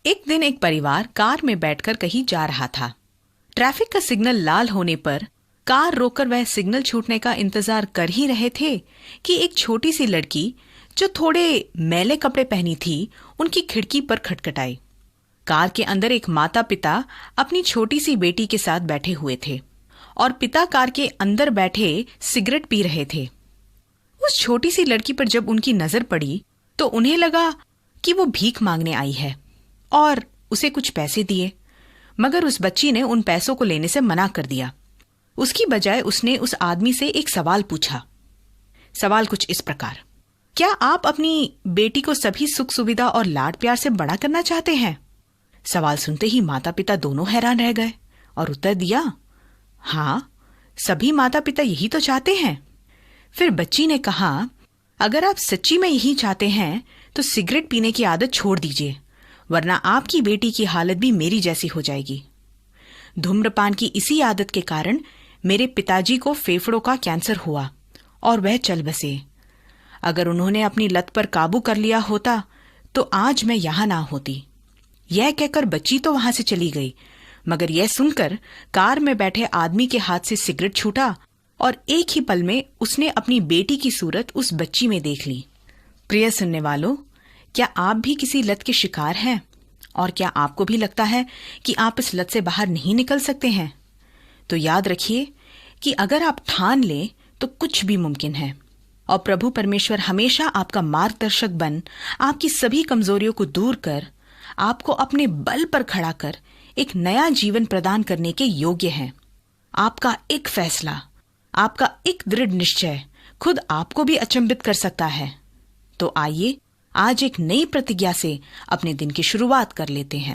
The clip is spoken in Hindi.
एक दिन एक परिवार कार में बैठकर कहीं जा रहा था। ट्रैफिक का सिग्नल लाल होने पर कार रोककर वह सिग्नल छूटने का इंतजार कर ही रहे थे कि एक छोटी सी लड़की जो थोड़े मैले कपड़े पहनी थी उनकी खिड़की पर खटखटाई। कार के अंदर एक माता पिता अपनी छोटी सी बेटी के साथ बैठे हुए थे और पिता कार के अंदर बैठे सिगरेट पी रहे थे। उस छोटी सी लड़की पर जब उनकी नजर पड़ी तो उन्हें लगा कि वो भीख मांगने आई है और उसे कुछ पैसे दिए, मगर उस बच्ची ने उन पैसों को लेने से मना कर दिया। उसकी बजाय उसने उस आदमी से एक सवाल पूछा। सवाल कुछ इस प्रकार, क्या आप अपनी बेटी को सभी सुख सुविधा और लाड प्यार से बड़ा करना चाहते हैं? सवाल सुनते ही माता पिता दोनों हैरान रह गए और उत्तर दिया, हाँ, सभी माता पिता यही तो चाहते हैं। फिर बच्ची ने कहा, अगर आप सच्ची में यही चाहते हैं तो सिगरेट पीने की आदत छोड़ दीजिए, वरना आपकी बेटी की हालत भी मेरी जैसी हो जाएगी। धूम्रपान की इसी आदत के कारण मेरे पिताजी को फेफड़ों का कैंसर हुआ और वह चल बसे। अगर उन्होंने अपनी लत पर काबू कर लिया होता तो आज मैं यहां ना होती। यह कहकर बच्ची तो वहां से चली गई, मगर यह सुनकर कार में बैठे आदमी के हाथ से सिगरेट छूटा और एक ही पल में उसने अपनी बेटी की सूरत उस बच्ची में देख ली। प्रिय सुनने वालों, क्या आप भी किसी लत के शिकार हैं? और क्या आपको भी लगता है कि आप इस लत से बाहर नहीं निकल सकते हैं? तो याद रखिए कि अगर आप ठान लें तो कुछ भी मुमकिन है और प्रभु परमेश्वर हमेशा आपका मार्गदर्शक बन आपकी सभी कमजोरियों को दूर कर आपको अपने बल पर खड़ा कर एक नया जीवन प्रदान करने के योग्य हैं। आपका एक फैसला, आपका एक दृढ़ निश्चय खुद आपको भी अचंभित कर सकता है। तो आइए आज एक नई प्रतिज्ञा से अपने दिन की शुरुआत कर लेते हैं।